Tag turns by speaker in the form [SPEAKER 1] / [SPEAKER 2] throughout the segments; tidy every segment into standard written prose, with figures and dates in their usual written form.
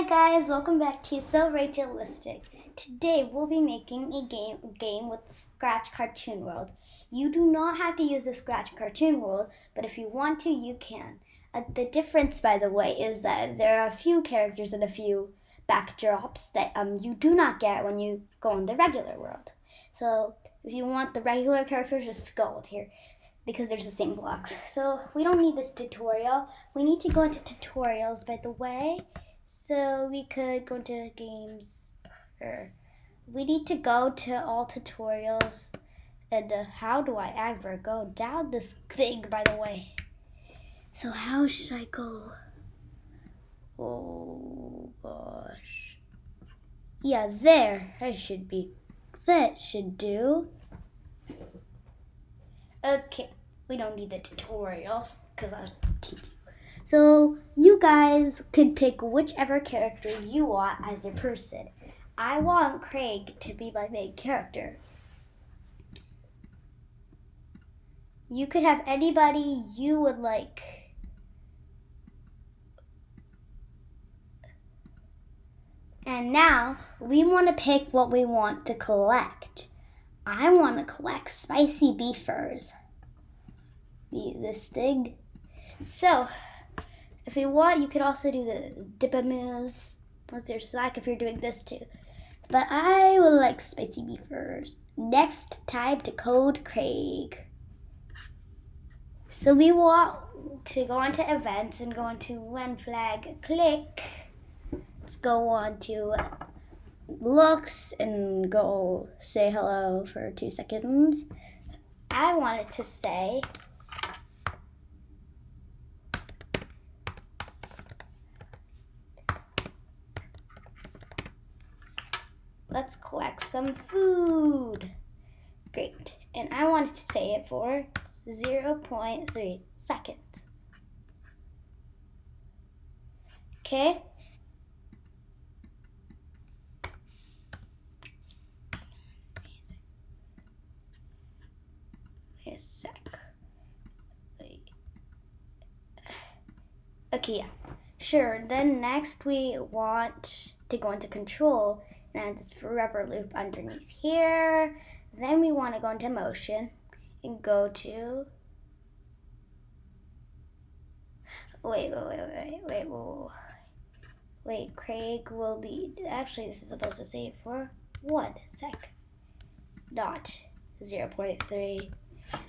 [SPEAKER 1] Hi guys, welcome back to So Rachel-istic. Today we'll be making a game with Scratch Cartoon World. You do not have to use the Scratch Cartoon World, but if you want to, you can. The difference, by the way, is that there are a few characters and a few backdrops that you do not get when you go on the regular world. So if you want the regular characters, just go here because there's the same blocks. So we don't need this tutorial. We need to go into tutorials, by the way. So we could go to games, or we need to go to all tutorials. And how do I ever go down this thing, by the way? So how should I go? Oh gosh. Yeah, there. I should be. That should do. Okay, we don't need the tutorials because I'll teach you. So you guys could pick whichever character you want as your person. I want Craig to be my main character. You could have anybody you would like. And now we want to pick what we want to collect. I want to collect spicy beefers. This thing. So, if you want, you could also do the Dippamoos. Unless you're slack if you're doing this too. But I would like spicy beefers. Next, time to code Craig. So we want to go on to events and go on to when flag click. Let's go on to looks and go say hello for 2 seconds. I wanted to say let's collect some food. Great. And I wanted to say it for 0.3 seconds. Okay? Wait a sec. Wait. Okay, yeah. Sure. Then next we want to go into control and add this forever loop underneath here. Then we want to go into motion and go to Wait, Craig will lead. Actually, this is supposed to say it for 1 sec. Dot 0.3.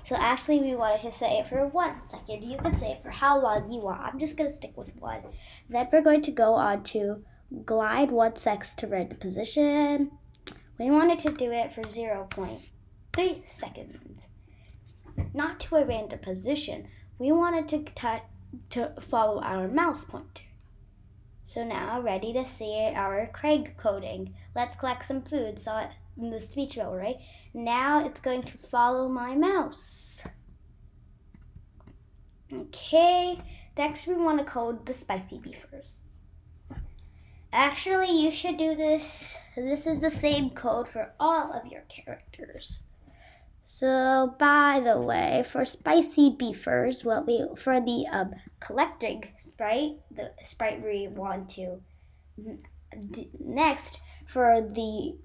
[SPEAKER 1] So actually, we wanted to say it for 1 second. You can say it for how long you want. I'm just going to stick with 1. Then we're going to go on to glide 1 sec to random position. We wanted to do it for 0.3 seconds. Not to a random position. We wanted to follow our mouse pointer. So now, ready to see our Craig coding. Let's collect some food. Saw it in the speech bubble, right? Now it's going to follow my mouse. Okay, next we want to code the spicy beefers. Actually, you should do this. This is the same code for all of your characters. So, by the way, for spicy beefers, for the collecting sprite, the sprite we want to next for the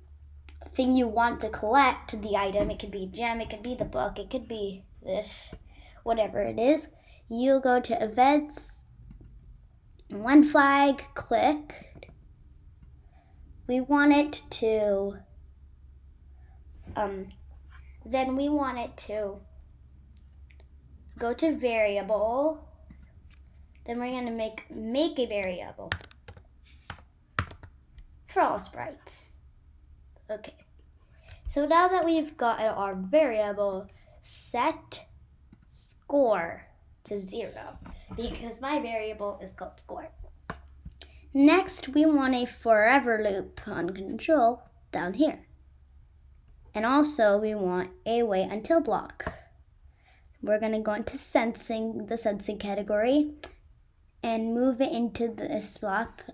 [SPEAKER 1] thing you want to collect, the item, it could be gem, it could be the book, it could be this, whatever it is. You go to events, when flag click. We want it to then we want it to go to variable. Then we're going to make a variable for all sprites. Okay. So now that we've got our variable, set score to 0 because my variable is called score. Next, we want a forever loop on control down here. And also, we want a wait until block. We're going to go into sensing, the sensing category, and move it into this block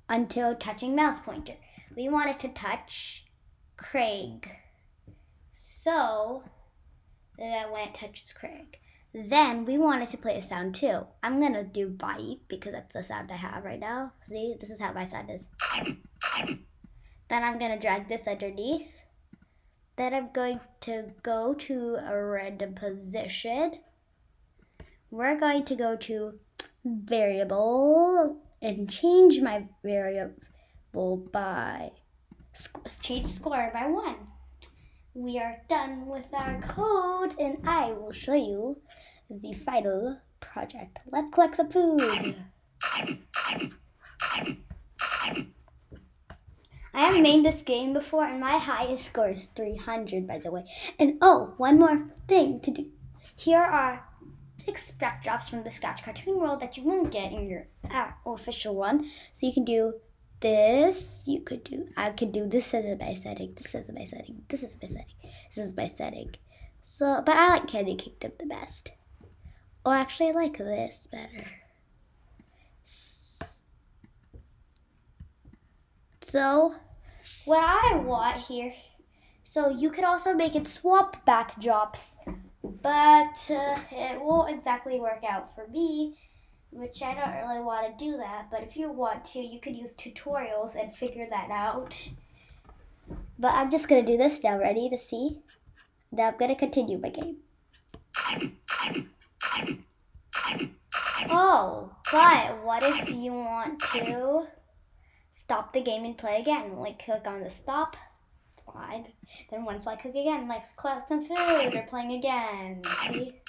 [SPEAKER 1] until touching mouse pointer. We want it to touch Craig. So that when it touches Craig. Then we wanted to play a sound too. I'm gonna do bite because that's the sound I have right now. See, this is how my sound is. Then I'm gonna drag this underneath. Then I'm going to go to a random position. We're going to go to variable and change my variable by change score by 1. We are done with our code and I will show you the final project. Let's collect some food. I have made this game before and my highest score is 300, by the way. And oh, one more thing to do. Here are 6 scratch drops from the Scratch Cartoon World that you won't get in your official one. So you can do this. I could do this as my setting. This is my setting. This is my setting. This is my setting. So, but I like Candy Kingdom the best. Or actually, I like this better. So, what I want here, so you could also make it swap backdrops, but it won't exactly work out for me, which I don't really want to do that. But if you want to, you could use tutorials and figure that out. But I'm just going to do this now. Ready to see? Now I'm going to continue my game. Oh, but what if you want to stop the game and play again? Like click on the stop flag, then one flag, click again, like collect some food or playing again. See?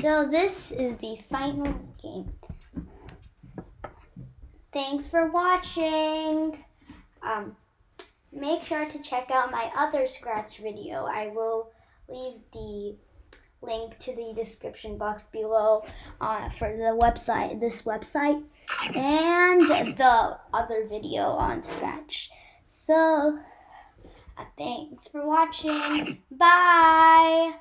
[SPEAKER 1] So this is the final game. Thanks for watching. Make sure to check out my other Scratch video. I will leave the link to the description box below for the website, this website, and the other video on Scratch. So, thanks for watching. Bye!